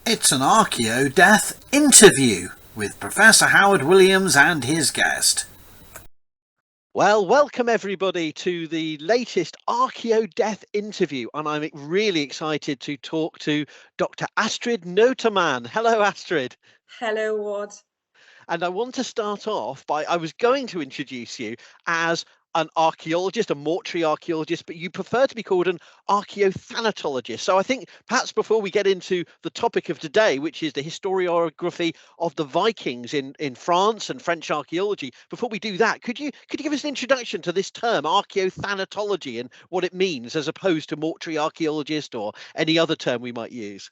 It's an Archaeodeath Interview with Professor Howard Williams and his guest. Well, welcome everybody to the latest Archaeodeath Interview, and I'm really excited to talk to Dr Astrid Noterman. Hello, Astrid. Hello, Ward. And I want to start off by, I was going to introduce you as an archaeologist, a mortuary archaeologist, but you prefer to be called an archaeothanatologist. So I think perhaps before we get into the topic of today, which is the historiography of the Vikings in France and French archaeology, before we do that, could you give us an introduction to this term, archaeothanatology, and what it means as opposed to mortuary archaeologist or any other term we might use?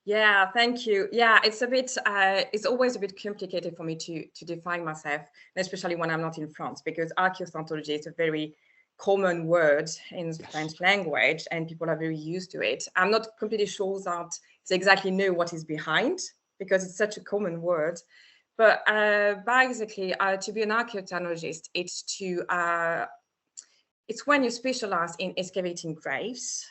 Yeah, thank you. Yeah, it's a bit, it's always a bit complicated for me to define myself, especially when I'm not in France, because archaeothanatology is a very common word in the French language and people are very used to it. I'm not completely sure that they exactly know what is behind because it's such a common word. But basically, to be an archaeothanologist, it's when you specialize in excavating graves,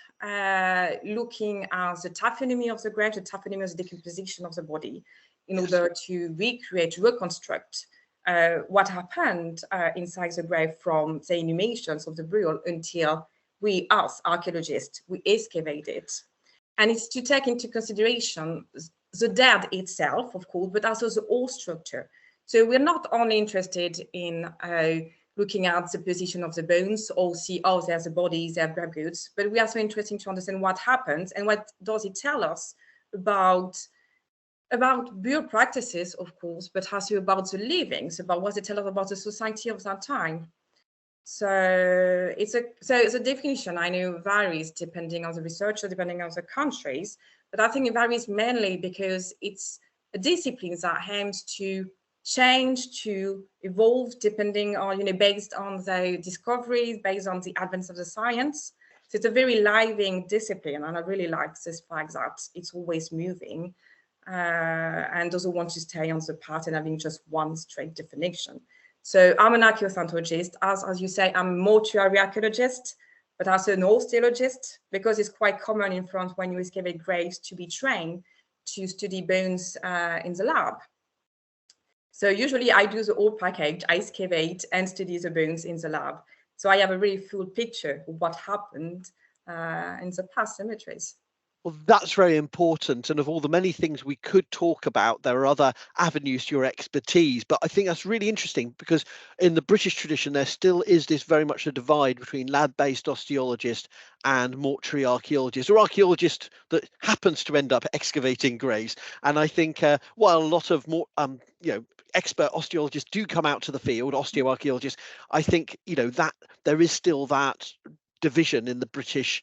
looking at the taphonomy of the grave, the taphonomy of the decomposition of the body, in order to recreate, reconstruct what happened inside the grave from the inhumations of the burial until we, as archaeologists, we excavate it. And it's to take into consideration the dead itself, of course, but also the whole structure. So we're not only interested in looking at the position of the bones or see, oh, there's a body, there are grave goods, but we are also interested to understand what happens and what does it tell us about burial practices, of course, but also about the livings, about what it tells us about the society of that time. So the definition, I know, varies depending on the researcher, depending on the countries, but I think it varies mainly because it's a discipline that aims to change, to evolve, depending on, based on the discoveries, based on the advance of the science. So it's a very living discipline, and I really like this fact that it's always moving and doesn't want to stay on the path and having just one straight definition. So I'm an archaeothanatologist. As you say, I'm a mortuary archaeologist, but also an osteologist, because it's quite common in France when you excavate graves to be trained to study bones in the lab. So usually I do the whole package, I excavate and study the bones in the lab. So I have a really full picture of what happened in the past cemeteries. Well, that's very important. And of all the many things we could talk about, there are other avenues to your expertise. But I think that's really interesting because in the British tradition, there still is this very much a divide between lab-based osteologist and mortuary archaeologist, or archaeologist that happens to end up excavating graves. And I think while a lot of more, expert osteologists do come out to the field, osteoarchaeologists, I think, that there is still that division in the British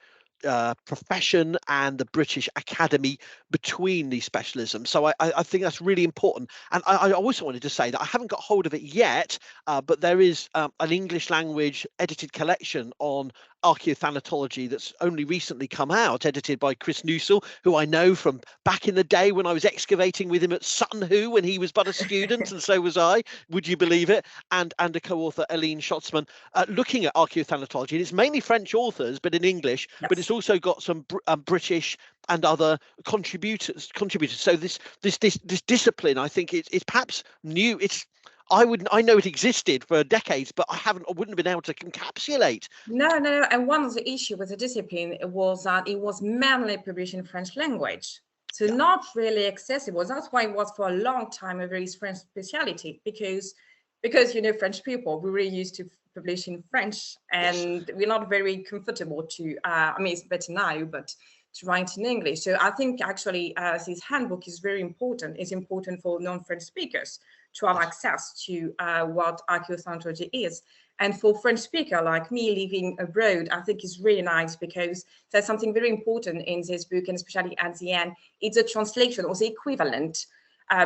profession and the British Academy between these specialisms. So I think that's really important. And I also wanted to say that I haven't got hold of it yet, but there is an English language edited collection on archaeothanatology that's only recently come out, edited by Chris Newsell, who I know from back in the day when I was excavating with him at Sutton Hoo when he was but a student, and so was I, would you believe it, and a co-author, Aline Schotzman, looking at archaeothanatology. And it's mainly French authors, but in English, yes. But it's also got some British and other contributors. So this discipline, I think, it's perhaps new. I know it existed for decades, but I wouldn't have been able to encapsulate. No. And one of the issues with the discipline was that it was mainly published in French language. So not really accessible. That's why it was for a long time a very French speciality, because French people, we're really used to publish in French, and we're not very comfortable to, it's better now, but to write in English. So I think actually this handbook is very important. It's important for non-French speakers to have access to what archaeothanatology is. And for French speaker like me living abroad, I think it's really nice because there's something very important in this book, and especially at the end, it's a translation or the equivalent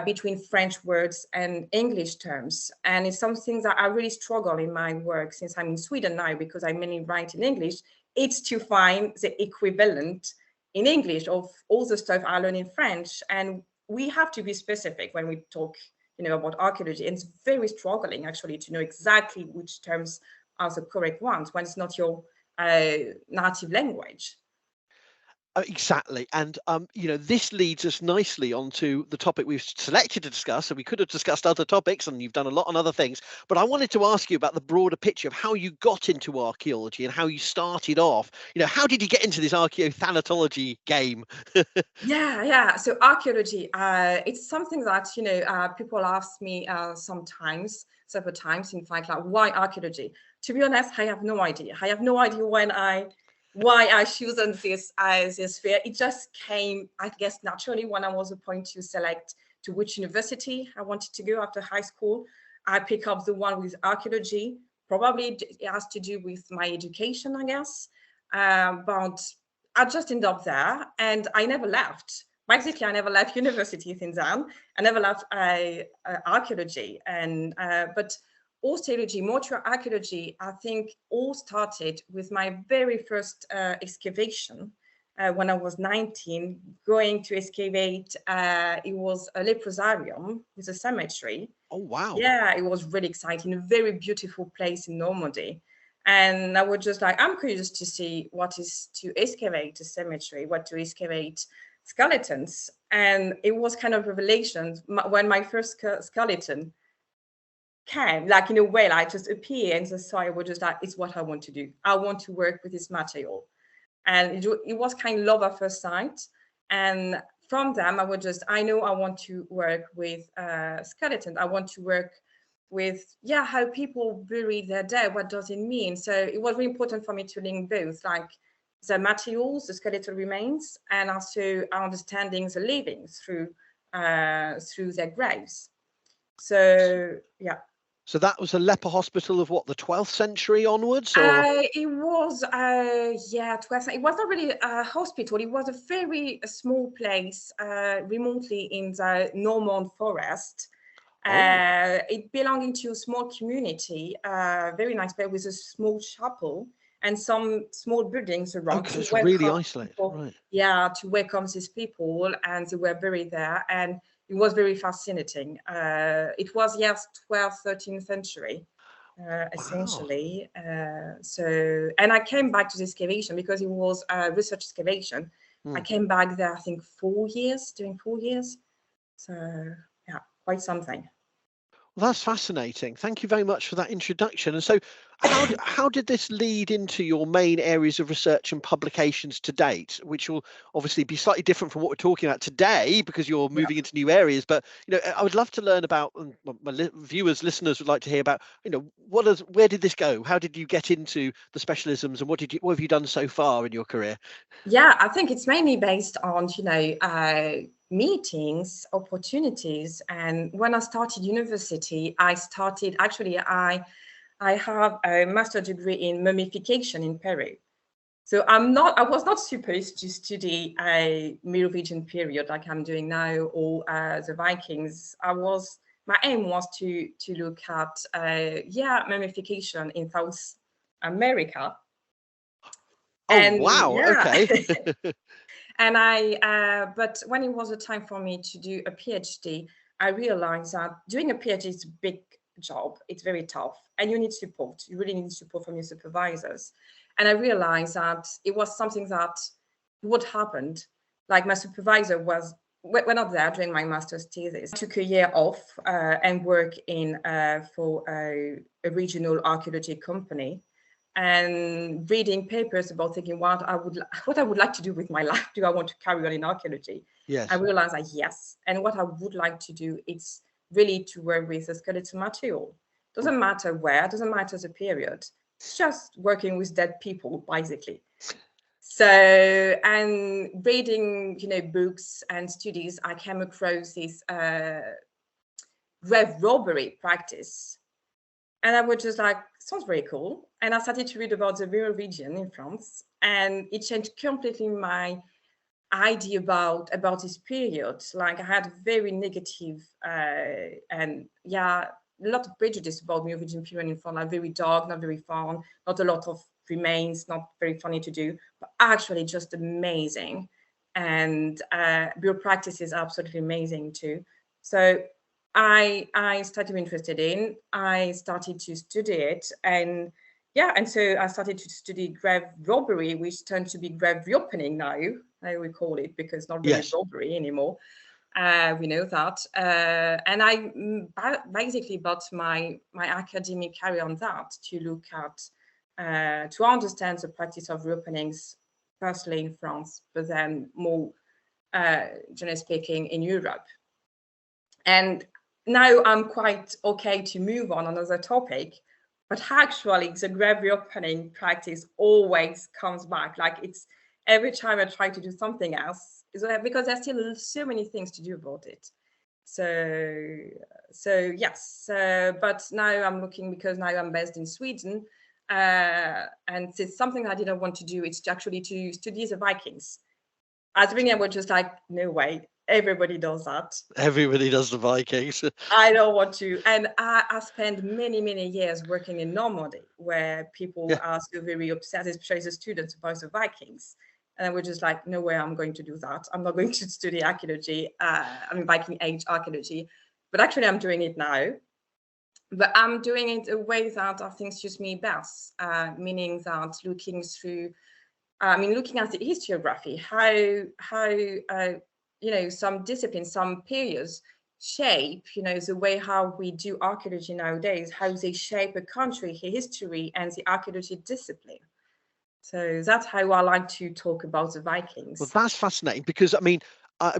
between French words and English terms. And it's something that I really struggle in my work since I'm in Sweden now, because I mainly write in English. It's to find the equivalent in English of all the stuff I learn in French. And we have to be specific when we talk about archaeology, and it's very struggling actually to know exactly which terms are the correct ones when it's not your native language. Exactly. And, this leads us nicely onto the topic we've selected to discuss. So we could have discussed other topics, and you've done a lot on other things. But I wanted to ask you about the broader picture of how you got into archaeology and how you started off. How did you get into this archaeothanatology game? Yeah. So archaeology, it's something that, people ask me several times, in fact, like, why archaeology? To be honest, I have no idea. I have no idea why I chosen this sphere. It just came, I guess, naturally when I was appointed to select to which university I wanted to go after high school. I pick up the one with archaeology. Probably it has to do with my education, I guess. But I just ended up there, and I never left. Basically, I never left university since then. I never left archaeology, but osteology, mortuary archaeology, I think all started with my very first excavation when I was 19, going to excavate. It was a leprosarium with a cemetery. Oh, wow. Yeah, it was really exciting, a very beautiful place in Normandy. And I was just like, I'm curious to see what is to excavate a cemetery, what to excavate skeletons. And it was kind of revelation when my first skeleton came, like in a way, like just appeared. And so I was just like, it's what I want to do. I want to work with this material. And it was kind of love at first sight. And from them, I know I want to work with skeletons. I want to work with, how people bury their dead. What does it mean? So it was really important for me to link both, like the materials, the skeletal remains, and also understanding the living through their graves. So, yeah. So that was a leper hospital of what, the 12th century onwards? It was, 12th century. It was not really a hospital. It was a very small place, remotely in the Norman forest. It belonging to a small community, very nice place with a small chapel and some small buildings around. Okay, it's really isolated, right? Yeah, to welcome these people, and they were buried there, and it was very fascinating. It was 12th, 13th century, essentially. And I came back to the excavation because it was a research excavation. I came back there, I think, 4 years, doing 4 years. So, yeah, quite something. Well, that's fascinating. Thank you very much for that introduction. And so how did this lead into your main areas of research and publications to date, which will obviously be slightly different from what we're talking about today because you're moving into new areas. But, I would love to learn about, and my viewers, listeners would like to hear about, where did this go? How did you get into the specialisms, and what have you done so far in your career? Yeah, I think it's mainly based on, meetings, opportunities. And when I started university, I have a master's degree in mummification in Peru. So I was not supposed to study a Merovingian period like I'm doing now, or the Vikings. My aim was to look at mummification in South America. Wow. Okay. And but when it was a time for me to do a PhD, I realized that doing a PhD is a big job. It's very tough, and you need support. You really need support from your supervisors. And I realized that it was something that would happen. Like, my supervisor we're not there during my master's thesis. I took a year off and work for a regional archaeology company, and reading papers about thinking what I would like to do with my life. Do I want to carry on in archaeology? Yes. I realized that yes. And what I would like to do is really to work with the skeletal material. Doesn't matter where, doesn't matter the period. It's just working with dead people, basically. So, and reading, books and studies, I came across this grave robbery practice. And I was just like, sounds very cool. And I started to read about the Merovingian in France, and it changed completely my idea about this period. Like, I had very negative and a lot of prejudice about Merovingian period in France, like very dark, not very fun, not a lot of remains, not very funny to do, but actually just amazing. And bureau practice is absolutely amazing too. So I started to be interested in. I started to study it, and so I started to study grave robbery, which turned to be grave reopening now. how we call it, because not really robbery anymore. We know that. And I basically built my academic career on that, to look at, to understand the practice of reopenings, firstly in France, but then more, generally speaking, in Europe. And now I'm quite okay to move on another topic, but actually the grave reopening practice always comes back. Like, it's every time I try to do something else, because there's still so many things to do about it. So yes, but now I'm looking, because now I'm based in Sweden, and it's something I didn't want to do. It's actually to study the Vikings. At the beginning, I was just like, no way, everybody does that. Everybody does the Vikings. I don't want to. And I spent many years working in Normandy, where people are still very obsessed, especially the students, about the Vikings. And we're just like, no way I'm going to do that. I'm not going to study archaeology, Viking Age archaeology. But actually, I'm doing it now. But I'm doing it a way that I think suits me best, meaning that looking at the historiography, how some disciplines, some periods shape, the way how we do archaeology nowadays, how they shape a country, history, and the archaeology discipline. So that's how I like to talk about the Vikings. Well, that's fascinating, because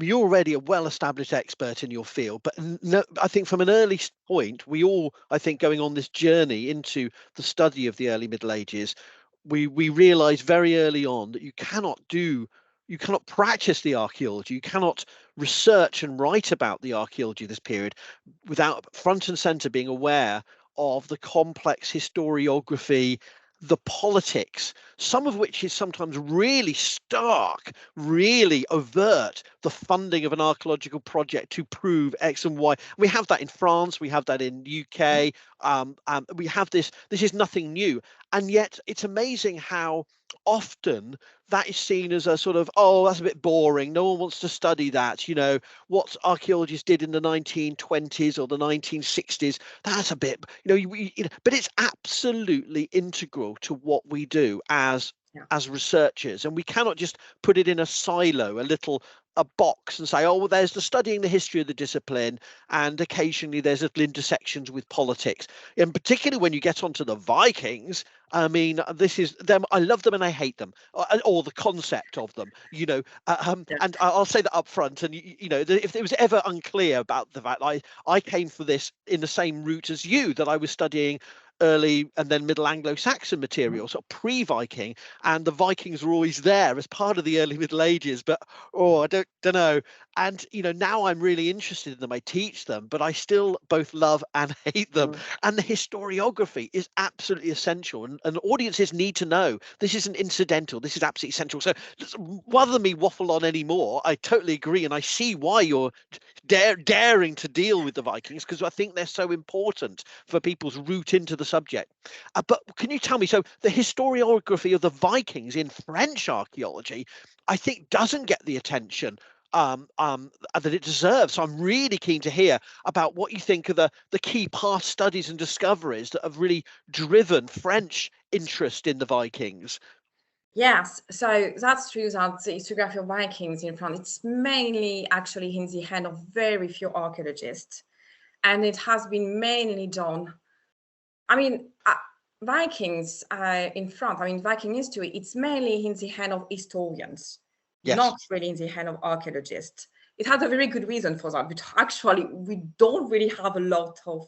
you're already a well-established expert in your field, but I think from an early point, we all, I think, going on this journey into the study of the early Middle Ages, we realized very early on that you cannot practice the archaeology, you cannot research and write about the archaeology of this period without front and center being aware of the complex historiography, the politics, some of which is sometimes really stark, really overt, the funding of an archaeological project to prove X and Y. We have that in France, we have that in UK, we have this is nothing new. And yet it's amazing how often that is seen as a sort of, oh, that's a bit boring, no one wants to study that, what archaeologists did in the 1920s or the 1960s, that's a bit, but it's absolutely integral to what we do as researchers, and we cannot just put it in a silo, a box, and say, oh, well, there's the studying the history of the discipline, and occasionally there's little intersections with politics. And particularly when you get onto the Vikings, I mean, this is them. I love them and I hate them, or the concept of them, and I'll say that up front. And, if it was ever unclear about the fact I came for this in the same route as you, that I was studying early and then Middle Anglo-Saxon material, sort of pre-Viking, and the Vikings were always there as part of the early Middle Ages, but I don't know. And now I'm really interested in them. I teach them, but I still both love and hate them. And the historiography is absolutely essential, and audiences need to know this isn't incidental, this is absolutely essential. So rather than me waffle on anymore, I totally agree, and I see why you're daring to deal with the Vikings, because I think they're so important for people's route into the subject. But can you tell me, so the historiography of the Vikings in French archaeology, I think, doesn't get the attention that it deserves. So I'm really keen to hear about what you think of the key past studies and discoveries that have really driven French interest in the Vikings. Yes, so that's true that the historiography of Vikings in France, it's mainly actually in the hand of very few archaeologists, and it has been mainly done. Vikings in France, Viking history, it's mainly in the hand of historians, not really in the hand of archaeologists. It has a very good reason for that, but actually we don't really have a lot of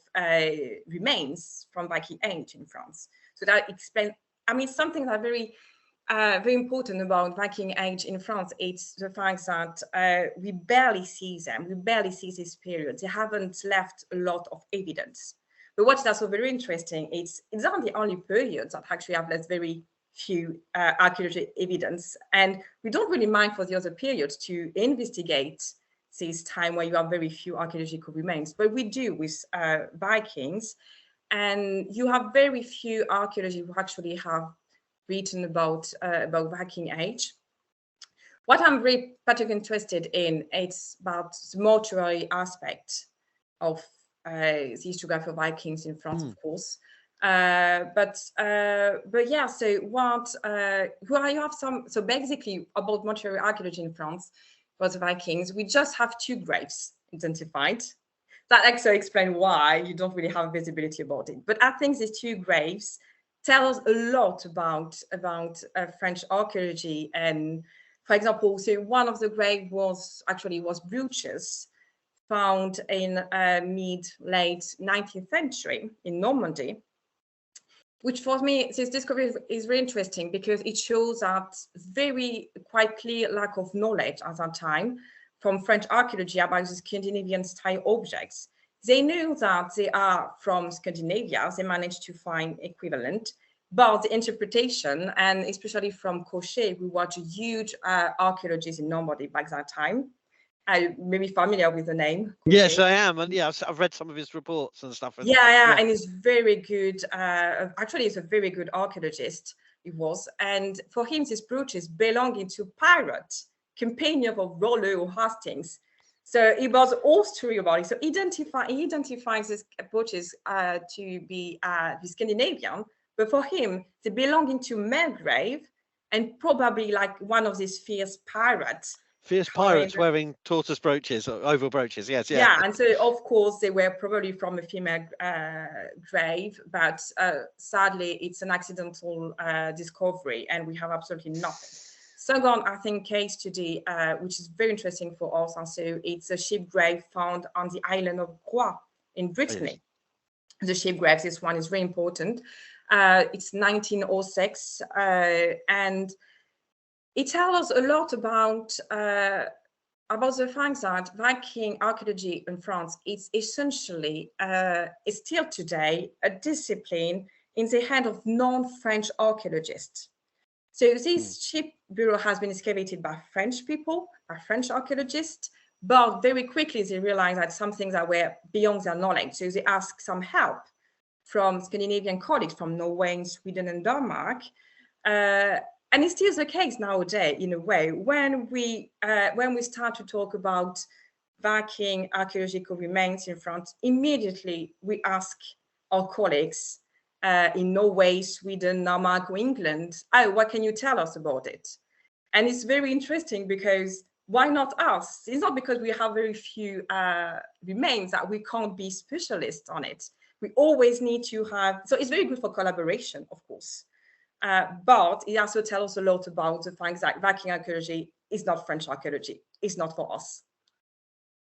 remains from Viking age in France. So that explains, something that very important about Viking age in France, it's the fact that we barely see them, we barely see this period. They haven't left a lot of evidence. But what's also very interesting, it's not the only period that actually have left very few archaeological evidence. And we don't really mind for the other periods to investigate this time where you have very few archaeological remains. But we do with Vikings. And you have very few archaeologists who actually have written about Viking age. What I'm really particularly interested in, it's about the mortuary aspect of the historiography of Vikings in France, of course. But yeah, so what you have some, so basically about mortuary archaeology in France for the Vikings, we just have 2 graves identified. That actually explains why you don't really have visibility about it. But I think these 2 graves tell us a lot about French archaeology. And for example, so one of the graves was brooches found in mid-late 19th century in Normandy, which for me, this discovery is very interesting because it shows that quite clear lack of knowledge at that time from French archaeology about the Scandinavian style objects. They knew that they are from Scandinavia, they managed to find equivalent, but the interpretation, and especially from Cochet, who was a huge archaeologist in Normandy back that time. I may be familiar with the name. Cochet. Yes, I am, and yeah, I've read some of his reports and stuff. Yeah, and he's very good. Actually, he's a very good archaeologist. He was, and for him, these brooches belonging to pirate companion of Rollo or Hastings. So he was all story about it. So he identifies these brooches to be Scandinavian, but for him, they belonging to Belgrave and probably like one of these fierce pirates. Fierce pirates wearing tortoise brooches or oval brooches, yes, yeah. Yeah, and so of course they were probably from a female grave, but sadly it's an accidental discovery and we have absolutely nothing. Second, I think case study, which is very interesting for us, and so it's a ship grave found on the island of Groix in Brittany. Oh, yes. The ship grave, this one is very important. It's 1906, and it tells us a lot about the fact that Viking archaeology in France is essentially, is still today, a discipline in the hand of non-French archaeologists. So this ship bureau has been excavated by French people, by French archaeologists, but very quickly they realized that some things that were beyond their knowledge. So they asked some help from Scandinavian colleagues from Norway, Sweden, and Denmark. And it's still the case nowadays, in a way, when we start to talk about Viking archaeological remains in France, immediately we ask our colleagues in Norway, Sweden, Denmark, or England, oh, what can you tell us about it? And it's very interesting because why not us? It's not because we have very few remains that we can't be specialists on it. We always need to have, so it's very good for collaboration, of course. But it also tells us a lot about the fact that Viking archaeology is not French archaeology. It's not for us.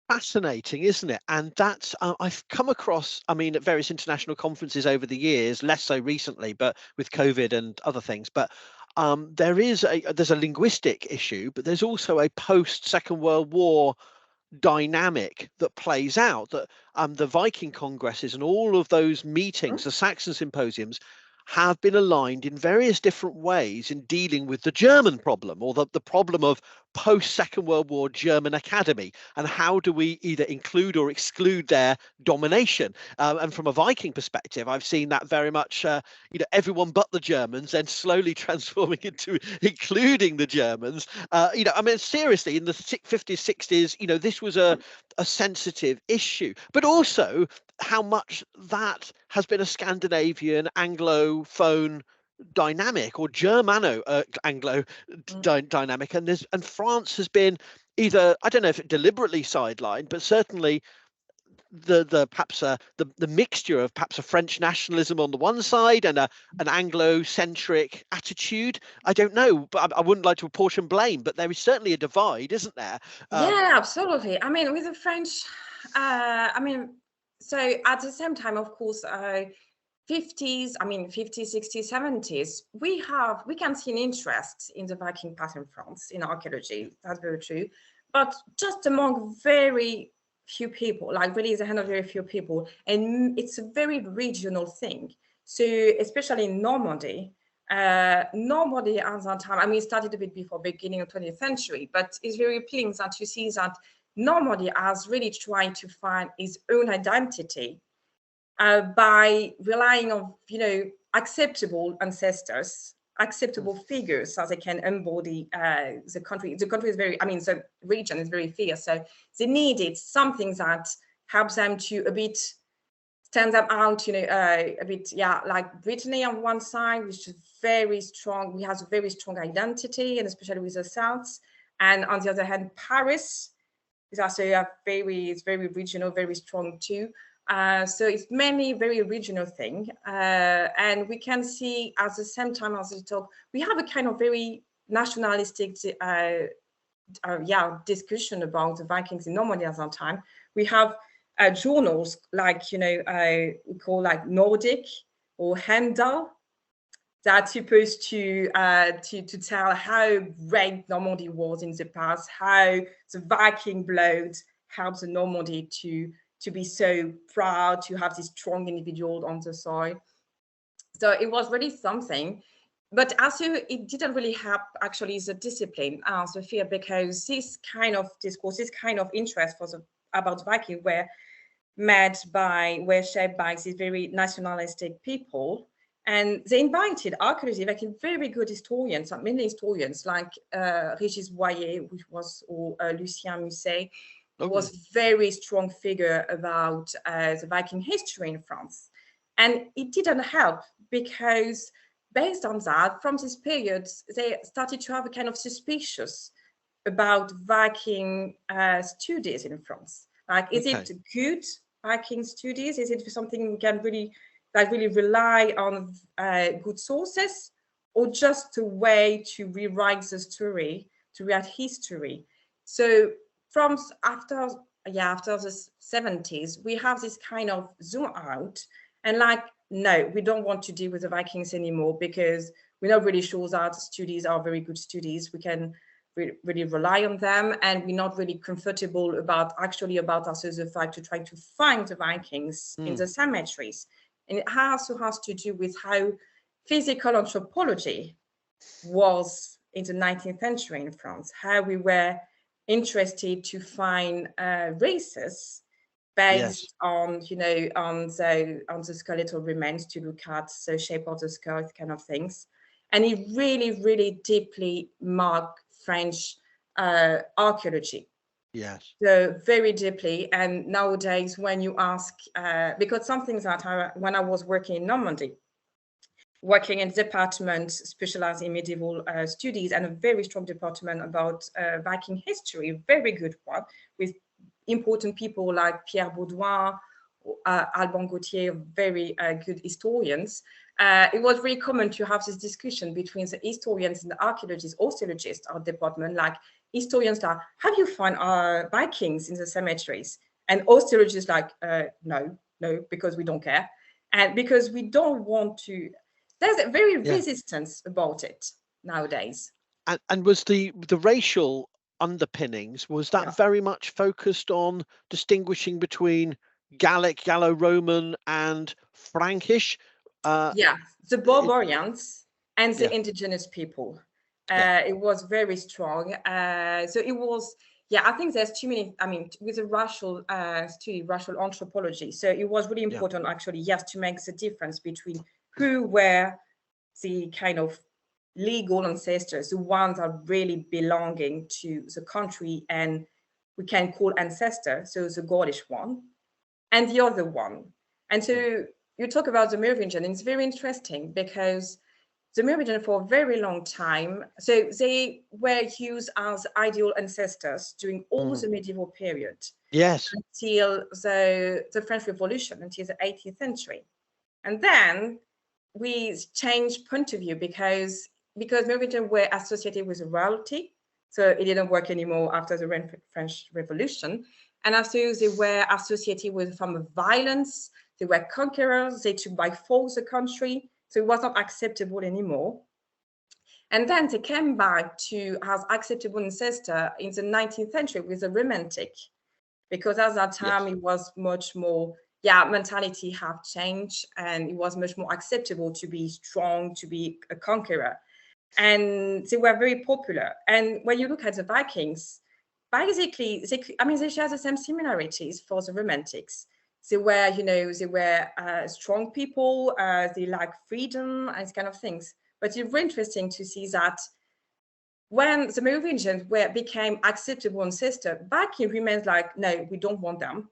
Fascinating, isn't it? And that's I've come across, I mean, at various international conferences over the years, less so recently, but with COVID and other things. But there's a linguistic issue, but there's also a post-Second World War dynamic that plays out, that the Viking congresses and all of those meetings, the Saxon symposiums, have been aligned in various different ways in dealing with the German problem, or the problem of post-Second World War German academy, and how do we either include or exclude their domination. And from a Viking perspective, I've seen that very much, everyone but the Germans, then slowly transforming into including the Germans. I mean, seriously, in the 50s, 60s, this was a sensitive issue, but also how much that has been a Scandinavian Anglophone dynamic, or Germano-Anglo dynamic, and France has been either, I don't know if it deliberately sidelined, but certainly the mixture of perhaps a French nationalism on the one side and an Anglo-centric attitude. I don't know, but I wouldn't like to apportion blame, but there is certainly a divide, isn't there? Yeah, absolutely. I mean, with the French, so at the same time, of course, 50s, 60s, 70s, we can see an interest in the Viking past in France, in archaeology. That's very true. But just among very few people, like really the hand of very few people. And it's a very regional thing. So especially in Normandy at that time, it started a bit before beginning of 20th century, but it's very appealing that you see that Normandy has really tried to find its own identity by relying on, acceptable ancestors, acceptable figures, so they can embody the country. The country is very, the region is very fierce, so they needed something that helps them to a bit stand them out, a bit, like Brittany on one side, which is very strong. We have a very strong identity, and especially with the South. And on the other hand, Paris is also it's very regional, very strong too. So it's mainly very regional thing. And we can see at the same time as we talk, we have a kind of very nationalistic discussion about the Vikings in Normandy at that time. We have journals like, we call like Nordic or Handel, that's supposed to tell how great Normandy was in the past, how the Viking blood helped the Normandy to be so proud, to have this strong individual on the soil. So it was really something. But also, it didn't really help actually the discipline, the fear, because this kind of discourse, this kind of interest about Viking were shaped by these very nationalistic people. And they invited archaeology, like very good historians, many historians like Régis Boyer, or Lucien Musset, was very strong figure about the Viking history in France. And it didn't help because based on that, from this period, they started to have a kind of suspicious about Viking studies in France. Like, is it good Viking studies? Is it something we can really rely on good sources, or just a way to rewrite the story, to write history? So from after the 70s, we have this kind of zoom out and like, no, we don't want to deal with the Vikings anymore because we're not really sure that studies are very good studies. We can really rely on them, and we're not really comfortable about also the fact to try to find the Vikings in the cemeteries. And it also has to do with how physical anthropology was in the 19th century in France, how we were interested to find races based on, on the skeletal remains, to look at the shape of the skull, kind of things. And it really, really deeply marked French archaeology. Yes. So very deeply. And nowadays, when you ask, because something that when I was working in Normandy, working in department specialized in medieval studies, and a very strong department about Viking history, very good one, with important people like Pierre Baudouin, Alban Gauthier, very good historians. It was very common to have this discussion between the historians and the archaeologists, osteologists, our department, like historians like, have you found Vikings in the cemeteries? And osteologists like, no, because we don't care. And because we don't want to, there's a very resistance about it nowadays. And was the racial underpinnings, was that very much focused on distinguishing between Gallic, Gallo-Roman and Frankish? The barbarians and the indigenous people. It was very strong. So it was, I think there's too many, with the racial anthropology. So it was really important actually, to make the difference between who were the kind of legal ancestors, the ones that are really belonging to the country and we can call ancestor, so the Gaulish one, and the other one. And so you talk about the Merovingian, and it's very interesting because the Merovingian for a very long time, so they were used as ideal ancestors during all the medieval period. Yes. Until the French Revolution, until the 18th century. And then we changed point of view because Merovingian were associated with royalty. So it didn't work anymore after the French Revolution. And also they were associated with form of violence. They were conquerors. They took by force the country. So it was not acceptable anymore. And then they came back to as acceptable ancestor in the 19th century with the Romantic, because at that time it was much more, mentality have changed, and it was much more acceptable to be strong, to be a conqueror. And they were very popular. And when you look at the Vikings, basically, they share the same similarities for the Romantics. They were, strong people. They like freedom and kind of things. But it's very interesting to see that when the Merovingians became acceptable ancestor, Viking remains like, no, we don't want them.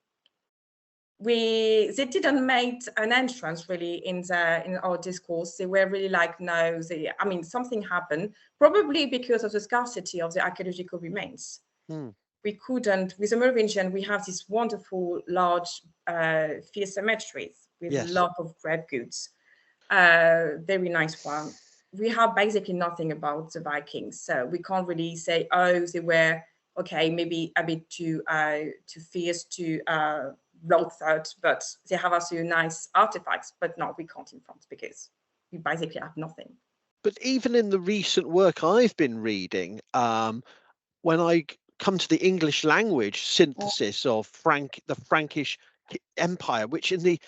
they didn't make an entrance really in our discourse. They were really like, no, something happened, probably because of the scarcity of the archaeological remains. We couldn't, with the Merovingian, we have these wonderful large field cemeteries with a lot of grave goods, very nice one. We have basically nothing about the Vikings, so we can't really say, oh, they were okay, maybe a bit too fierce, too bloodthirsty, but they have also nice artifacts. But no, we can't in France because we basically have nothing. But even in the recent work I've been reading, when I come to the English language synthesis of the Frankish Empire, which in the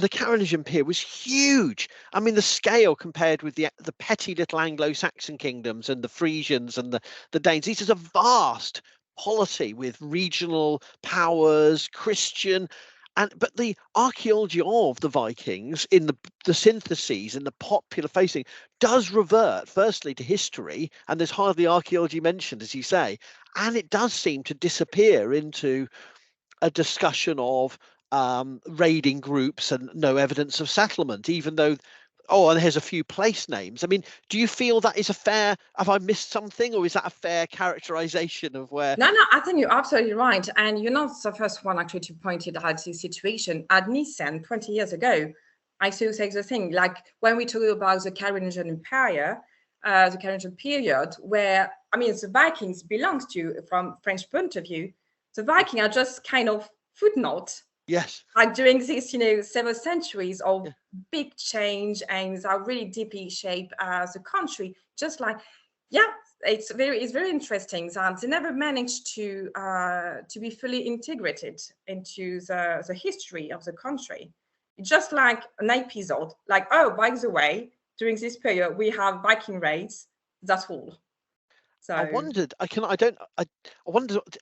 Carolingian period was huge. I mean, the scale compared with the petty little Anglo-Saxon kingdoms and the Frisians and the Danes, this is a vast polity with regional powers, Christian, but the archaeology of the Vikings in the syntheses and the popular facing does revert firstly to history, and there's hardly archaeology mentioned, as you say, and it does seem to disappear into a discussion of raiding groups and no evidence of settlement, even though, and here's a few place names. I mean, do you feel that is a fair, have I missed something, or is that a fair characterization of where? No, I think you're absolutely right. And you're not the first one actually to point it out, the situation at Nissen 20 years ago. I still say the thing, like when we talk about the Carolingian Empire, the Carolingian period, where, I mean, the Vikings belongs to, from French point of view, the Vikings are just kind of footnote. Yes. Like during this, several centuries of big change, and that really deeply shape the country. Just like, it's very interesting that they never managed to be fully integrated into the history of the country. It's just like an episode, like, oh, by the way, during this period we have Viking raids. That's all. So I wondered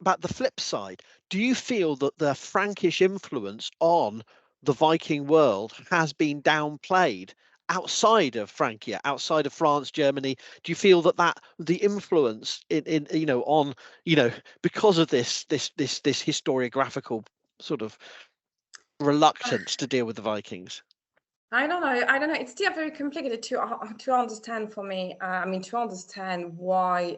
about the flip side. Do you feel that the Frankish influence on the Viking world has been downplayed outside of Francia, outside of France, Germany? Do you feel that the influence on because of this historiographical sort of reluctance to deal with the Vikings? I don't know. It's still very complicated to understand for me. To understand why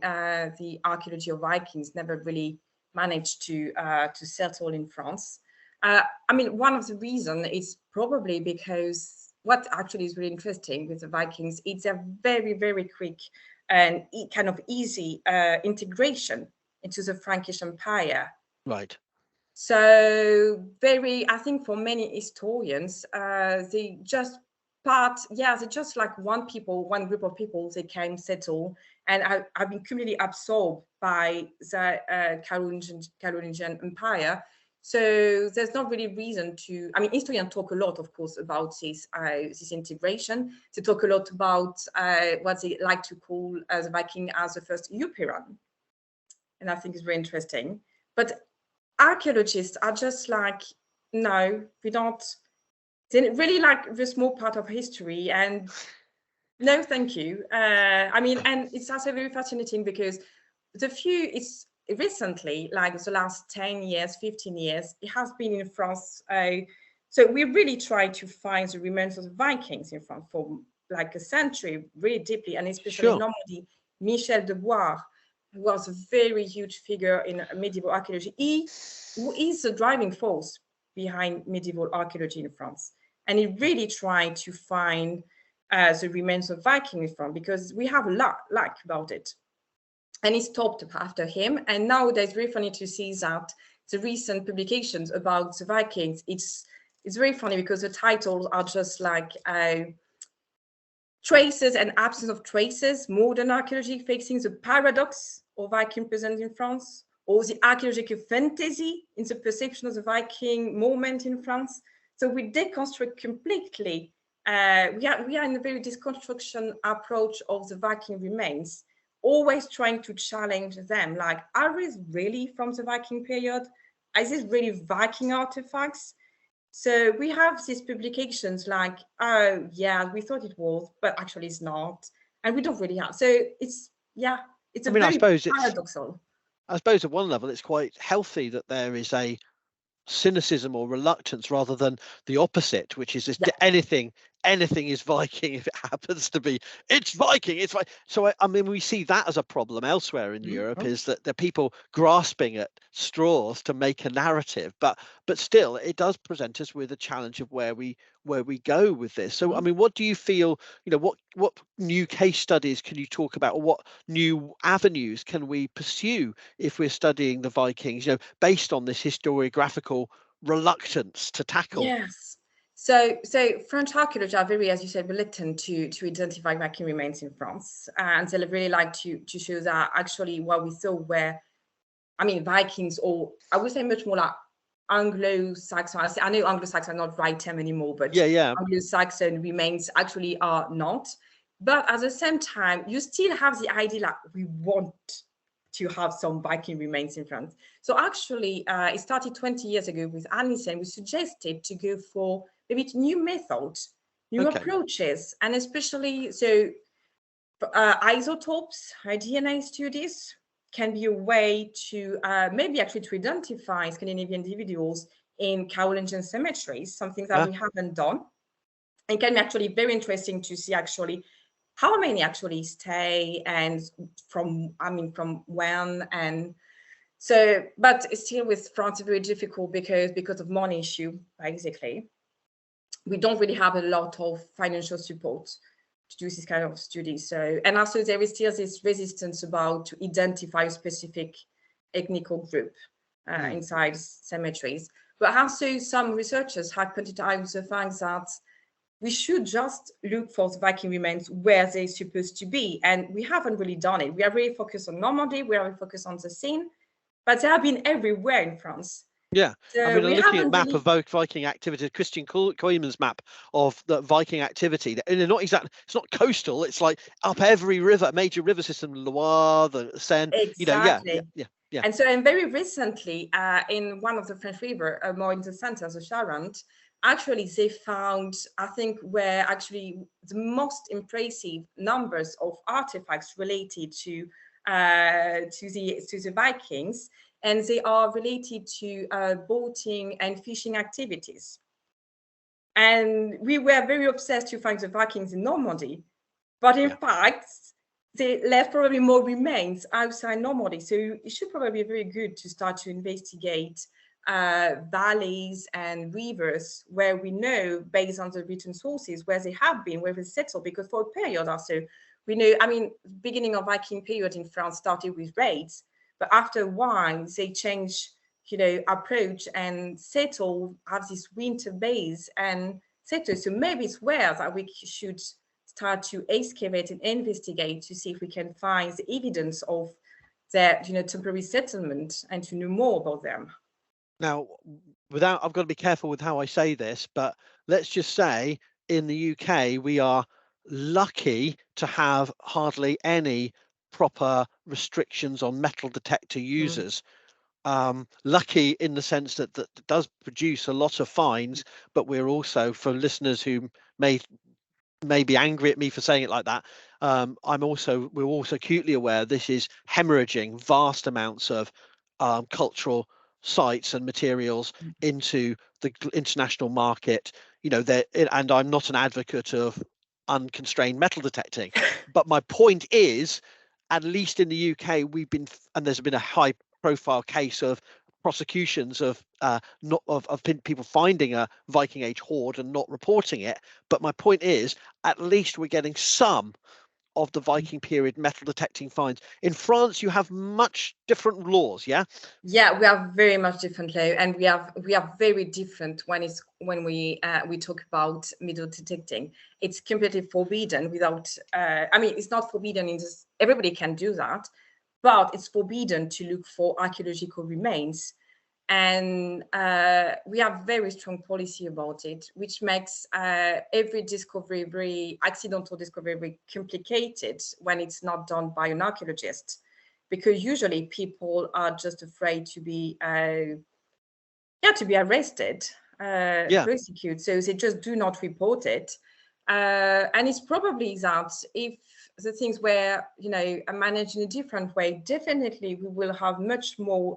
the archaeology of Vikings never really managed to settle in France. One of the reasons is probably because what actually is really interesting with the Vikings, it's a very, very quick and kind of easy integration into the Frankish Empire. Right. So I think for many historians, they're just like one group of people, they came, settle, and have been completely absorbed by the Carolingian Empire. So there's not really reason to, historians talk a lot, of course, about this integration. They talk a lot about what they like to call the Viking as the first European. And I think it's very interesting. But archaeologists are just like, no, we don't. They really like the small part of history, and no, thank you. And it's also very fascinating because it's recently, like the last 10 years, 15 years, it has been in France. So we really try to find the remains of the Vikings in France for like a century, really deeply, and especially in Normandy. Michel de Bois, who was a very huge figure in medieval archaeology. He is the driving force behind medieval archaeology in France. And he really tried to find the remains of Vikings in France, because we have a lot about it. And he stopped after him. And nowadays, it's very funny to see that the recent publications about the Vikings, it's very funny because the titles are just like traces and absence of traces, modern archaeology facing the paradox of Viking presence in France, or the archaeological fantasy in the perception of the Viking moment in France. So we deconstruct completely. We are in a very deconstruction approach of the Viking remains, always trying to challenge them. Like, are these really from the Viking period? Is this really Viking artifacts? So we have these publications like, oh yeah, we thought it was, but actually it's not, and we don't really have. So it's very paradoxal. I suppose at one level it's quite healthy that there is a cynicism or reluctance rather than the opposite, which is just Yeah. anything is Viking if it happens to be. It's Viking. It's Viking. So I mean, we see that as a problem elsewhere in Europe, is that the people grasping at straws to make a narrative, but still it does present us with a challenge of where we go with this. So I mean, what do you feel, what new case studies can you talk about, or what new avenues can we pursue if we're studying the Vikings, based on this historiographical reluctance to tackle? Yes. So French archaeologists are very, as you said, reluctant to identify Viking remains in France, and they really like to show that actually what we thought were, I mean, Vikings, or I would say much more like Anglo-Saxon. I know Anglo-Saxon are not the right term anymore, but yeah. Anglo-Saxon remains actually are not. But at the same time, you still have the idea like we want to have some Viking remains in France. So actually, it started 20 years ago with Alison. We suggested to go for maybe new methods, new approaches, and especially isotopes, DNA studies can be a way to maybe actually to identify Scandinavian individuals in Carolingian cemeteries, something that we haven't done. And can be actually very interesting to see actually how many actually stay, and from when. And so, but still with France, very difficult because of money issue, basically. We don't really have a lot of financial support to do this kind of studies. So, and also there is still this resistance about to identify a specific ethnical group inside cemeteries. But also some researchers have pointed out the fact that we should just look for the Viking remains where they're supposed to be. And we haven't really done it. We are really focused on Normandy, we are really focused on the Seine, but they have been everywhere in France. Yeah, So I mean, looking at map of Viking activity, Christian Koeman's map of the Viking activity, and they're not exactly, it's not coastal, it's like up every river, major river system, Loire, the Seine, exactly. Yeah. And so, and very recently, in one of the French rivers, more in the center, the Charente, actually they found, I think, where actually the most impressive numbers of artifacts related to the Vikings, and they are related to boating and fishing activities. And we were very obsessed to find the Vikings in Normandy, but in fact, they left probably more remains outside Normandy. So it should probably be very good to start to investigate valleys and rivers where we know, based on the written sources, where they have been, where they settled, because for a period also, we know, I mean, beginning of Viking period in France started with raids, but after a while, they changed, approach and settle, have this winter base and settle. So maybe it's where that we should start to excavate and investigate to see if we can find the evidence of their, temporary settlement and to know more about them. Now, I've got to be careful with how I say this, but let's just say in the UK, we are lucky to have hardly any proper restrictions on metal detector users. Lucky in the sense that does produce a lot of fines, but we're also, for listeners who may be angry at me for saying it like that, we're also acutely aware this is hemorrhaging vast amounts of cultural sites and materials into the international market. And I'm not an advocate of unconstrained metal detecting, but my point is, at least in the UK, there's been a high profile case of prosecutions of people finding a Viking Age hoard and not reporting it. But my point is, at least we're getting some of the Viking period metal detecting finds. In France, you have much different laws, yeah? Yeah, we have very much different law, and we are very different when we talk about metal detecting. It's completely forbidden without. It's not forbidden in this. Everybody can do that, but it's forbidden to look for archaeological remains. And we have very strong policy about it, which makes every discovery, very accidental discovery, very complicated when it's not done by an archaeologist, because usually people are just afraid to be arrested, prosecuted, so they just do not report it. And it's probably that if the things were, are managed in a different way, definitely we will have much more,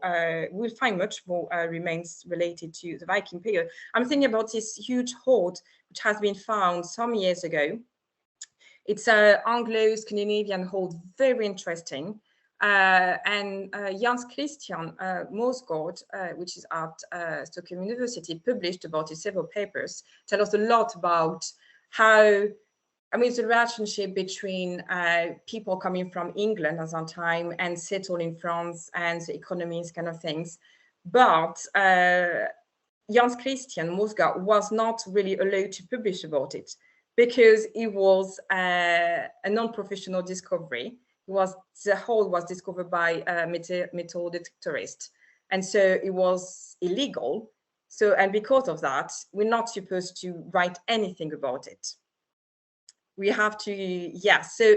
we'll find much more remains related to the Viking period. I'm thinking about this huge hoard which has been found some years ago. It's an Anglo-Scandinavian hoard, very interesting. And Jens Christian Mosgaard, which is at Stockholm University, published about it several papers, tell us a lot about how, the relationship between people coming from England at that time and settled in France and the economies kind of things. But Jens Christian Mosgaard was not really allowed to publish about it because it was a non-professional discovery. The hole was discovered by a metal detectorist, and so it was illegal. So, and because of that, we're not supposed to write anything about it. We have to, so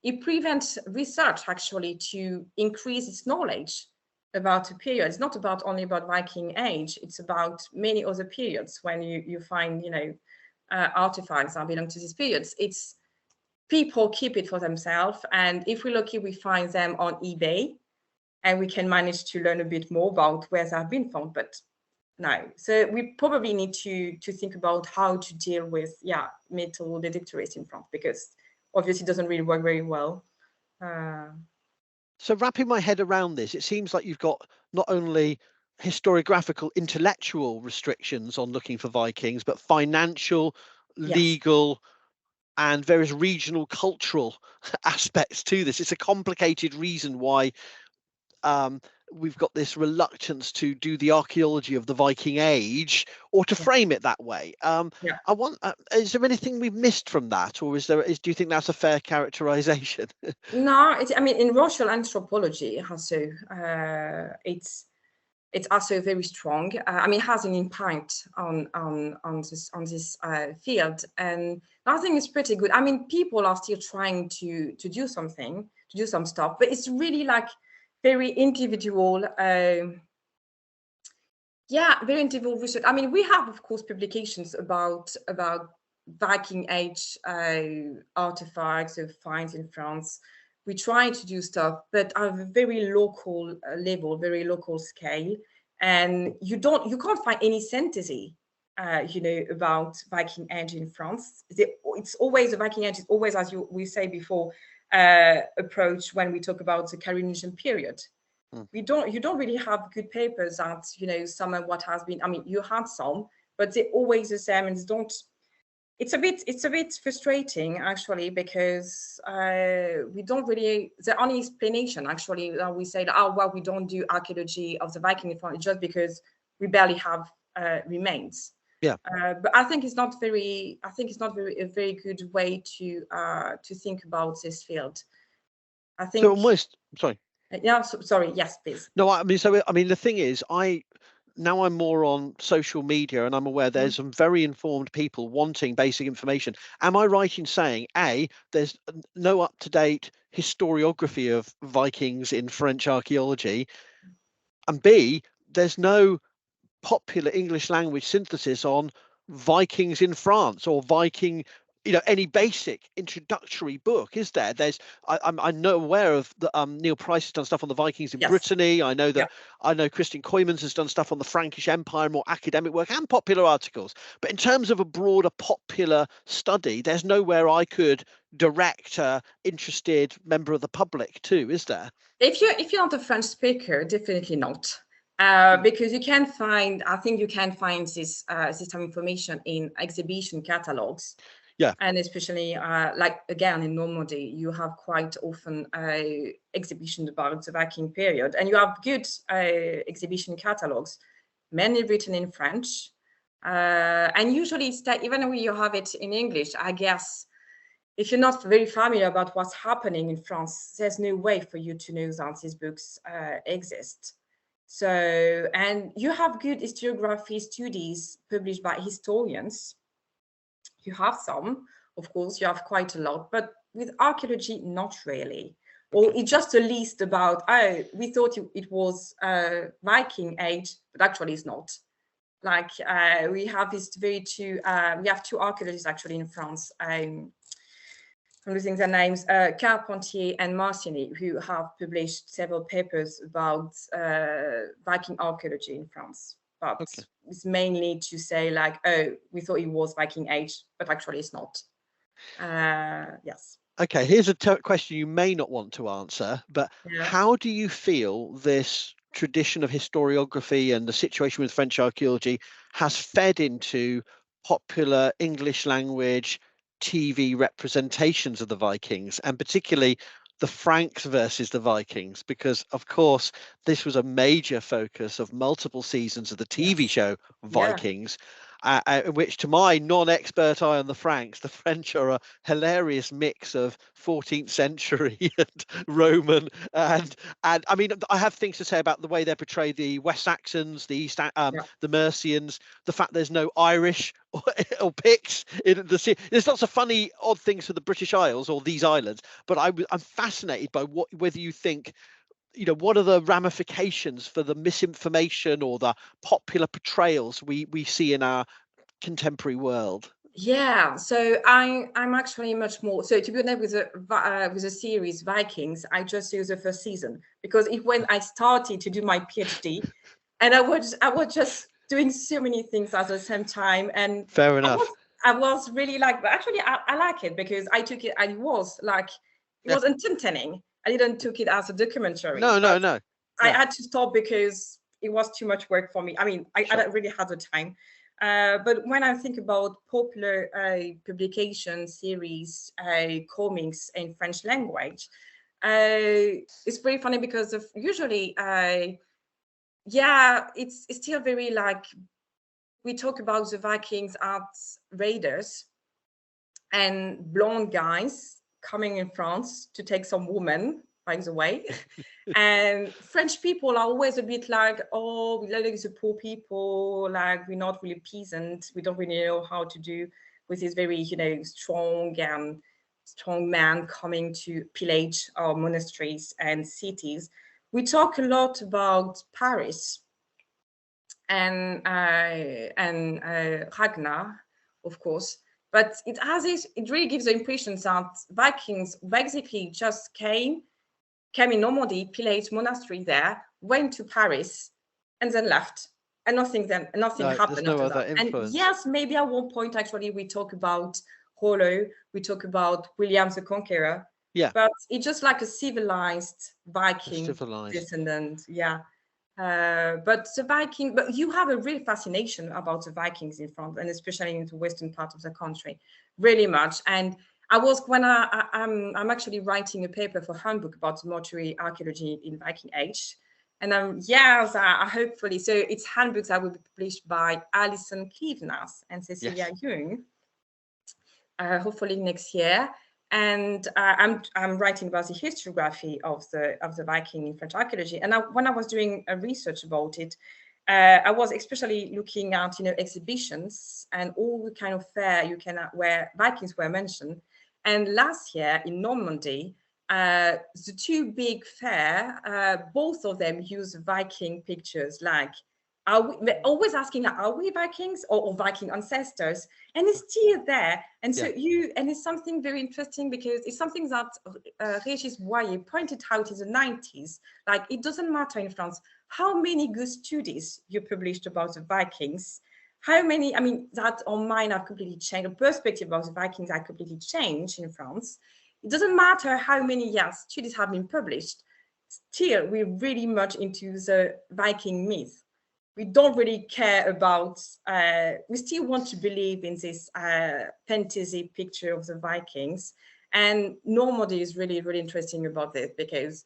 it prevents research actually to increase its knowledge about a period. It's not about only about Viking age, it's about many other periods when you find, artifacts that belong to these periods. It's people keep it for themselves, and if we're lucky, we find them on eBay and we can manage to learn a bit more about where they have been found, but no. So we probably need to think about how to deal with metal detectorists in France, because obviously it doesn't really work very well. So wrapping my head around this, it seems like you've got not only historiographical intellectual restrictions on looking for Vikings, but financial, legal, and various regional cultural aspects to this. It's a complicated reason why we've got this reluctance to do the archaeology of the Viking age, or to frame it that way. Is there anything we've missed from that, or do you think that's a fair characterization? No, in racial anthropology, also it's also very strong. It has an impact on this field, and I think it's pretty good. People are still trying to do something, to do some stuff, but it's really like very individual. Very individual research. We have, of course, publications about Viking age artifacts of finds in France. We try to do stuff, but at a very local level, very local scale, and you can't find any synthesis, about Viking age in France. It's always the Viking age is always, as we say before, approach when we talk about the Carolingian period. You don't really have good papers that some of what has been. You have some, but they're always the same, and don't. It's a bit frustrating actually, because we don't really. The only explanation actually that we say, we don't do archaeology of the Viking in France, just because we barely have remains. But I think it's not a very good way to think about this field. I think. So almost, sorry. Sorry. Yes, please. No, the thing is, now I'm more on social media, and I'm aware there's some very informed people wanting basic information. Am I right in saying, A, there's no up-to-date historiography of Vikings in French archaeology, and B, there's no popular English language synthesis on Vikings in France or Viking, any basic introductory book, is there? I'm not aware of the Neil Price has done stuff on the Vikings in Brittany. I know that I know Christian Koymans has done stuff on the Frankish Empire, more academic work and popular articles. But in terms of a broader popular study, there's nowhere I could direct a interested member of the public to, is there? If you're not a French speaker, definitely not. Because you can find this type of information in exhibition catalogs. And especially again in Normandy, you have quite often exhibitions about the Viking period, and you have good exhibition catalogs, many written in French, and usually it's that even when you have it in English, I guess if you're not very familiar about what's happening in France, there's no way for you to know that these books exist. So, and you have good historiography studies published by historians. You have some, of course, you have quite a lot, but with archaeology, not really. Or it's just a list about, we thought it was Viking age, but actually it's not. We have we have two archaeologists actually in France, I'm losing their names, Carpentier and Marcini, who have published several papers about Viking archaeology in France. But it's mainly to say like, oh, we thought it was Viking Age, but actually it's not. Yes. Okay, here's a question you may not want to answer, but how do you feel this tradition of historiography and the situation with French archaeology has fed into popular English language TV representations of the Vikings, and particularly the Franks versus the Vikings? Because of course this was a major focus of multiple seasons of the TV show Vikings, which to my non-expert eye on the Franks, the French are a hilarious mix of 14th century and Roman, and I mean, I have things to say about the way they portray the West Saxons, the East, the Mercians, the fact there's no Irish or Picts in the sea. There's lots of funny, odd things for the British Isles or these islands, but I'm fascinated by whether you think, what are the ramifications for the misinformation or the popular portrayals we see in our contemporary world? Yeah, so I'm actually much more. So to be honest, with the series Vikings, I just use the first season, because when I started to do my PhD, and I was just doing so many things at the same time, and fair enough. I was really like, but actually I like it because I took it, and it was entertaining. I didn't took it as a documentary. No. I had to stop because it was too much work for me. I mean, I didn't really have the time. But when I think about popular publication series, comics in French language, it's very funny because usually, it's still very like, we talk about the Vikings as raiders and blonde guys coming in France to take some women, by the way. And French people are always a bit like, oh, we like the poor people, like we're not really peasant, we don't really know how to do with this very, strong man coming to pillage our monasteries and cities. We talk a lot about Paris and Ragnar, of course, but it really gives the impression that Vikings basically just came in Normandy, pillaged monastery there, went to Paris, and then left, and nothing happened after that. And yes, maybe at one point actually we talk about Rollo, we talk about William the Conqueror, but it's just like a civilized Viking descendant, but you have a real fascination about the Vikings in France, and especially in the western part of the country, really much. And I'm actually writing a paper for handbook about mortuary archaeology in Viking Age, and hopefully, so it's handbooks that will be published by Alison Klevnäs and Cecilia Jung, hopefully next year. And I'm writing about the historiography of the Viking in French archaeology. And when I was doing a research about it, I was especially looking at exhibitions and all the kind of fair where Vikings were mentioned. And last year in Normandy, the two big fair, both of them use Viking pictures, like, they're always asking, are we Vikings or Viking ancestors? And it's still there. And so and it's something very interesting, because it's something that Régis Boyer pointed out in the 90s. Like, it doesn't matter in France how many good studies you published about the Vikings, how many, that on mine have completely changed, the perspective of the Vikings are completely changed in France. It doesn't matter how many studies have been published, still we're really much into the Viking myth. We don't really care about, we still want to believe in this fantasy picture of the Vikings. And Normandy is really, really interesting about this, because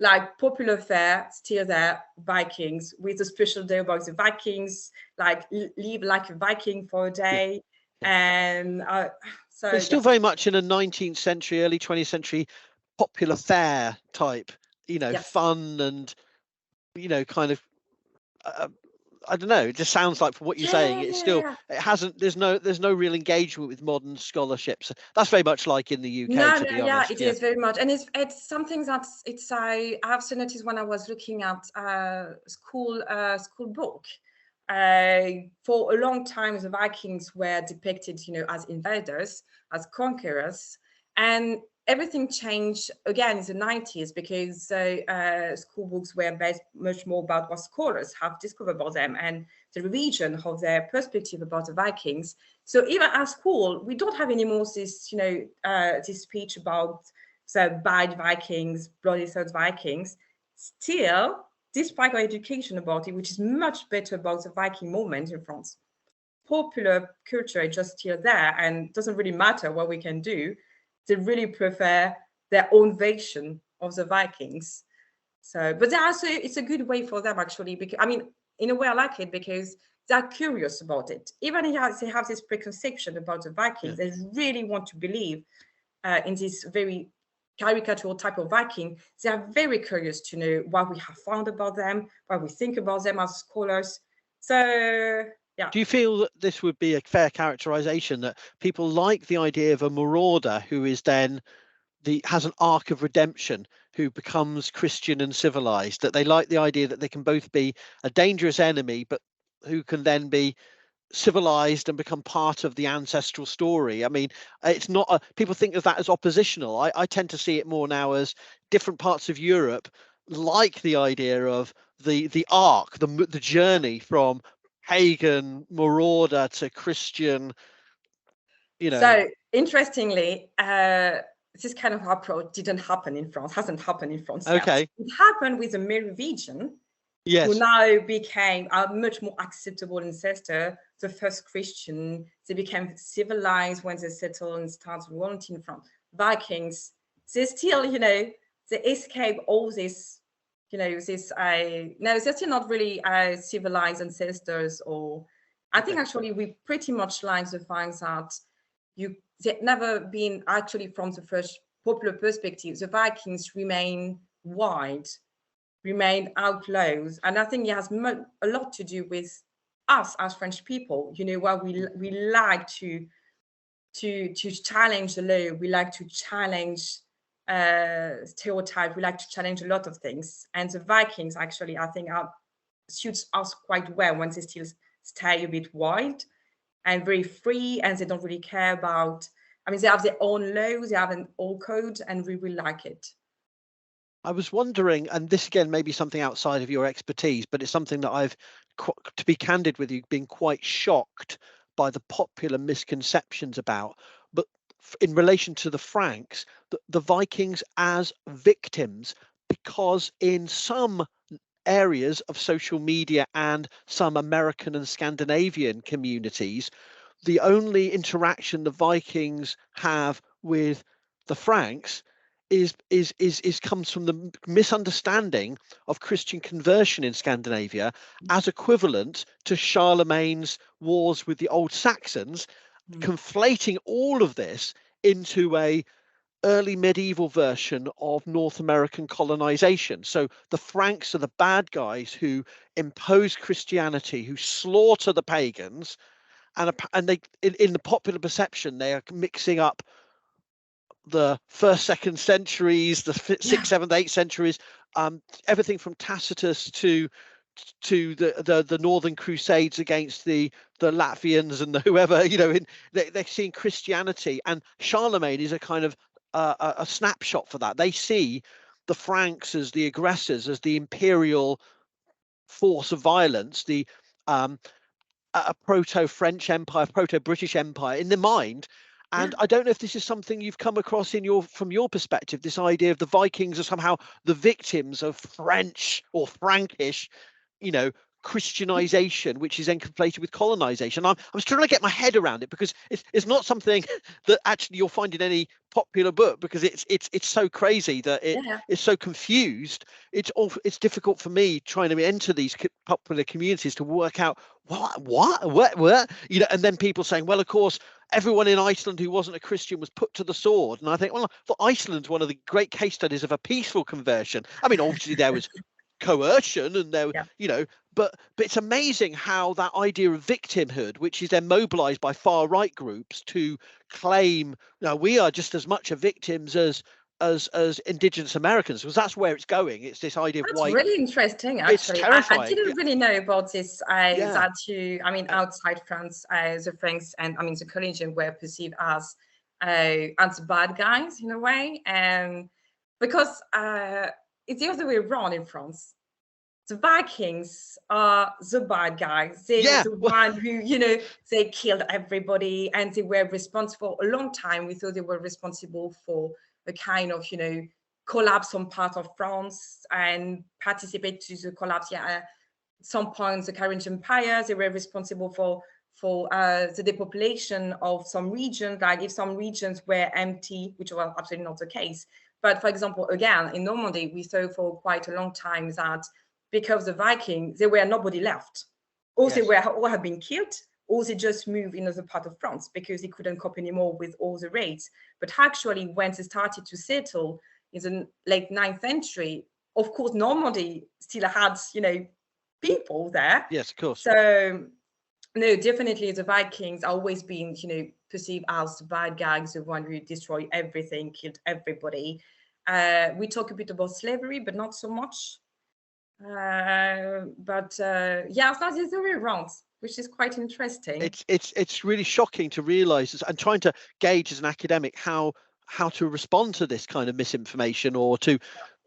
like popular fair, still there, Vikings, with a special day about the Vikings, like live like a Viking for a day. And so it's still very much in a 19th century, early 20th century popular fair type, fun and, kind of, I don't know, it just sounds like, from what you're saying, it's still, it hasn't, there's no real engagement with modern scholarships. That's very much like in the UK, to be honest. It is very much. And it's something that I have noticed when I was looking at school book. For a long time, the Vikings were depicted, as invaders, as conquerors. And everything changed again in the 90s because school books were based much more about what scholars have discovered about them and the region of their perspective about the Vikings. So even at school, we don't have anymore this, this speech about the bad Vikings, bloody-third Vikings. Still, despite our education about it, which is much better about the Viking moment in France, popular culture is just still there and doesn't really matter what we can do. They really prefer their own version of the Vikings. So, but also it's a good way for them actually, because I mean, in a way I like it because they're curious about it. Even if they have this preconception about the Vikings, they really want to believe in this very caricatural type of Viking. They are very curious to know what we have found about them, what we think about them as scholars. So, yeah. Do you feel that this would be a fair characterization, that people like the idea of a marauder who is then has an arc of redemption, who becomes Christian and civilized, that they like the idea that they can both be a dangerous enemy, but who can then be civilized and become part of the ancestral story? I mean, it's not people think of that as oppositional. I tend to see it more now as different parts of Europe like the idea of the arc, the journey from pagan marauder to Christian, So interestingly, this kind of approach didn't happen in France, hasn't happened in France okay yet. It happened with the Merovingian, who now became a much more acceptable ancestor, the first Christian. They became civilized when they settled and started wanting in France. Vikings, they still, they escape all this, they're still not really civilized ancestors. Or I think actually we pretty much like the fact that they've never been actually, from the first popular perspective, the Vikings remain wild, remain outlaws. And I think it has a lot to do with us as French people, where we like to challenge the law, we like to challenge stereotype, we like to challenge a lot of things. And the Vikings actually, I think, suits us quite well when they still stay a bit wild and very free, and they don't really care about, they have their own laws, they have an own code, and we really like it. I was wondering, and this again may be something outside of your expertise, but it's something that I've, to be candid with you, been quite shocked by the popular misconceptions about. But in relation to the Franks, the Vikings as victims, because in some areas of social media and some American and Scandinavian communities, the only interaction the Vikings have with the Franks is comes from the misunderstanding of Christian conversion in Scandinavia as equivalent to Charlemagne's wars with the old Saxons, conflating all of this into a early medieval version of North American colonization. So the Franks are the bad guys who impose Christianity, who slaughter the pagans, and they in the popular perception they are mixing up the 1st, 2nd centuries, the 6th, 7th, 8th centuries, everything from Tacitus to the Northern Crusades against the Latvians and the whoever, they're seeing Christianity, and Charlemagne is a kind of a snapshot for that. They see the Franks as the aggressors, as the imperial force of violence, the a proto-French empire, proto-British empire in their mind. And I don't know if this is something you've come across from your perspective, this idea of the Vikings are somehow the victims of French or Frankish, Christianization, which is then conflated with colonization. I was trying to get my head around it because it's not something that actually you'll find in any popular book, because it's so crazy that it's so confused. It's difficult for me trying to enter these popular communities to work out what, and then people saying, well, of course, everyone in Iceland who wasn't a Christian was put to the sword. And I think, well, for Iceland's one of the great case studies of a peaceful conversion. I mean, obviously there was coercion and there, but it's amazing how that idea of victimhood, which is then mobilized by far right groups to claim, now we are just as much a victims as indigenous Americans, because that's where it's going. It's this idea of white. That's really interesting, actually. It's terrifying. I didn't really know about this. That outside France, the Franks and the colonial were perceived as and the bad guys in a way, and because it's the other way around in France. The Vikings are the bad guys. They were the one who, you know, they killed everybody, and they were responsible a long time. We thought they were responsible for a kind of, you know, collapse on part of France and participate to the collapse. Yeah, at some point, the Carolingian Empire, they were responsible for the depopulation of some regions. Like if some regions were empty, which was absolutely not the case. But for example, again, in Normandy, we saw for quite a long time that because the Vikings, there were nobody left. Or they were all have been killed, or they just moved in another part of France because they couldn't cope anymore with all the raids. But actually, when they started to settle in the late 9th century, of course, Normandy still had, you know, people there. Yes, of course. So, no, definitely the Vikings always been, you know, perceived as the bad guys, the one who destroyed everything, killed everybody. We talk a bit about slavery, but not so much. Yeah, it's not the other way around, which is quite interesting. It's really shocking to realise, and trying to gauge as an academic how to respond to this kind of misinformation, or to,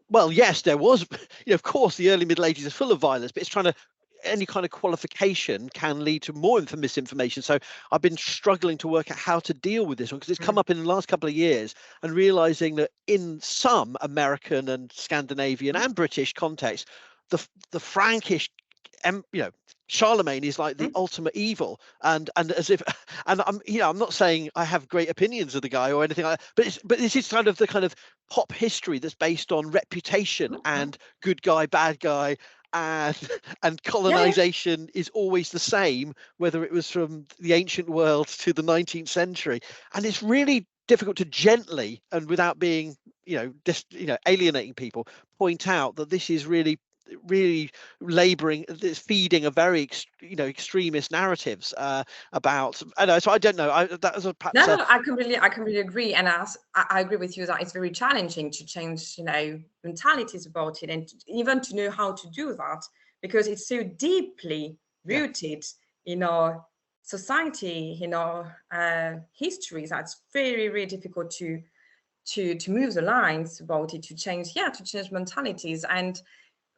well, yes, there was, you know, of course, the early Middle Ages are full of violence, but it's trying to, any kind of qualification can lead to more misinformation. So I've been struggling to work out how to deal with this one, because it's come up in the last couple of years, and realizing that in some American and Scandinavian and British contexts, the Frankish, you know, Charlemagne is like the ultimate evil, and as if, and I'm, you know, I'm not saying I have great opinions of the guy or anything like that, but this is kind of the kind of pop history that's based on reputation and good guy, bad guy, and colonization is always the same, whether it was from the ancient world to the 19th century, and it's really difficult to gently and without being, you know, alienating people, point out that this is really laboring, feeding a very, you know, extremist narratives about, I know, so I don't know, that was perhaps I completely agree, and I agree with you that it's very challenging to change, you know, mentalities about it, and even to know how to do that, because it's so deeply rooted in our society, in our history, that's very, very difficult to move the lines about it, to change mentalities. And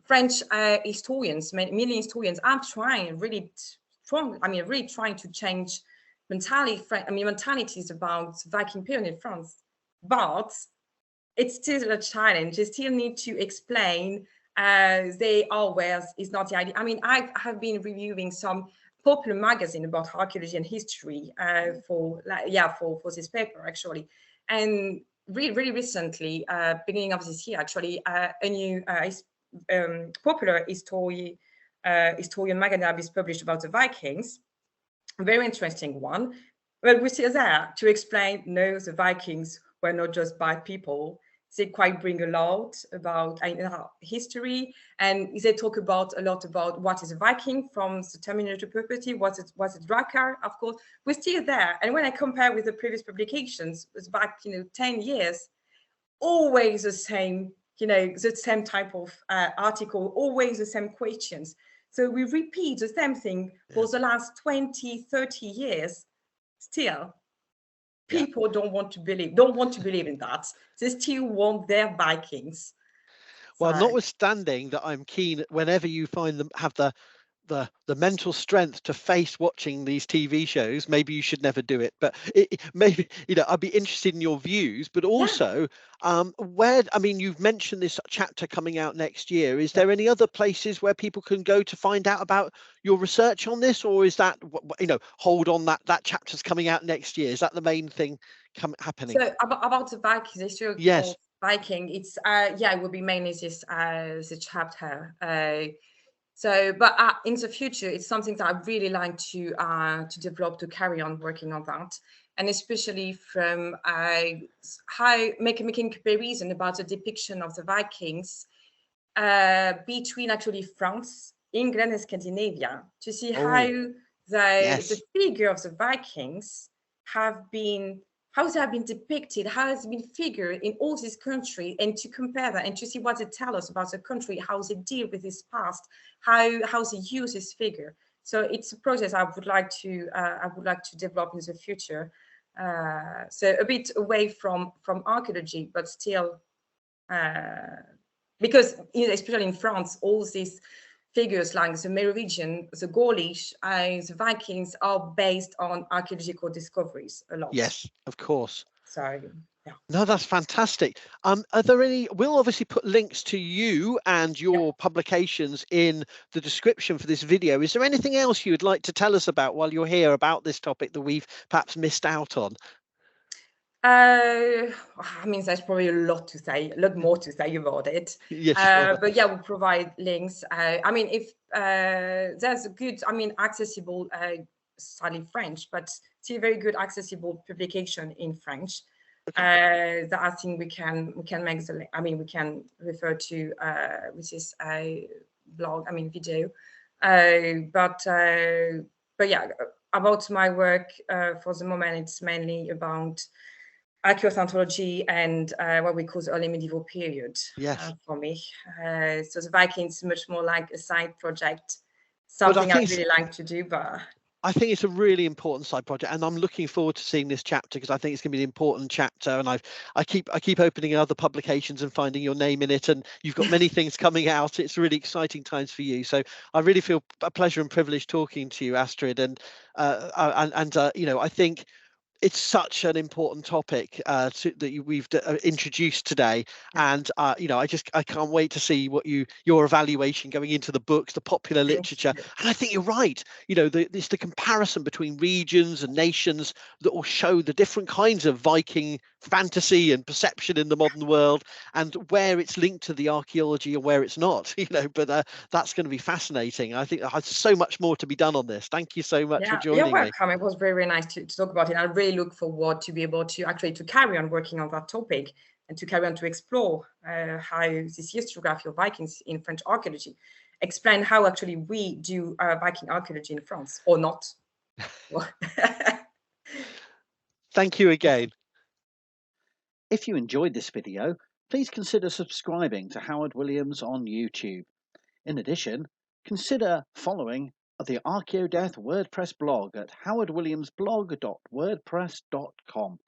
French historians, many historians are trying really strong, really trying to change mentalities about Viking period in France. But it's still a challenge. They still need to explain they always is not the idea. I mean, I have been reviewing some popular magazine about archaeology and history for this paper, actually. And really recently, beginning of this year, actually, a new popular historian magazine is published about the Vikings. A very interesting one. Well, we're still there to explain, no, the Vikings were not just bad people. They quite bring a lot about history, and they talk a lot about what is a Viking from the terminology property, what is Drakkar, of course. We're still there. And when I compare with the previous publications, it was back, 10 years, always the same, the same type of article, always the same questions. So we repeat the same thing for the last 20, 30 years. Still, people don't want to believe in that. They still want their Vikings. Well, notwithstanding that, I'm keen whenever you find them have the mental strength to face watching these TV shows. Maybe you should never do it, but maybe, I'd be interested in your views, but also you've mentioned this chapter coming out next year. Is there any other places where people can go to find out about your research on this, or is that, hold on, that chapter's coming out next year? Is that the main thing happening? So about the Vikings, yes. Viking, it's it will be mainly this the chapter. But in the future, it's something that I really like to develop, to carry on working on that, and especially from making comparison about the depiction of the Vikings between actually France, England, and Scandinavia, to see how the figure of the Vikings have been. How they have been depicted, how it's been figured in all these countries, and to compare that and to see what they tell us about the country, how they deal with this past, how they use this figure. So it's a process I would like to develop in the future. So a bit away from archaeology, but still, because especially in France, all these figures like the Merovingian, the Gaulish, the Vikings are based on archaeological discoveries a lot. Yes, of course. So yeah. No, that's fantastic. Are there any? We'll obviously put links to you and your publications in the description for this video. Is there anything else you would like to tell us about while you're here about this topic that we've perhaps missed out on? I mean, there's probably a lot more to say about it. Yes, sure. But yeah, we'll provide links. I mean, if there's a good, accessible, sadly French, but still very good accessible publication in French. That I think we can make the link. I mean, we can refer to which is a blog. I mean, video. But yeah, about my work for the moment, it's mainly about archaeothanatology and what we call the early medieval period. Yes. For me. So the Vikings is much more like a side project, something I really like to do, but I think it's a really important side project, and I'm looking forward to seeing this chapter because I think it's going to be an important chapter. And I keep opening other publications and finding your name in it, and you've got many things coming out. It's really exciting times for you. So I really feel a pleasure and privilege talking to you, Astrid. And I think it's such an important topic that we've introduced today, and I can't wait to see what your evaluation going into the books, the popular literature. And I think you're right. It's the comparison between regions and nations that will show the different kinds of Viking fantasy and perception in the modern world, and where it's linked to the archaeology and where it's not. But that's going to be fascinating. I think there's so much more to be done on this. Thank you so much for joining me. You're welcome. It was very, very nice to talk about it. I really look forward to be able to actually to carry on working on that topic and to carry on to explore how this historiography of Vikings in French archaeology explain how actually we do Viking archaeology in France or not. Thank you again. If you enjoyed this video, please consider subscribing to Howard Williams on YouTube. In addition, consider following the Archaeodeath WordPress blog at howardwilliamsblog.wordpress.com.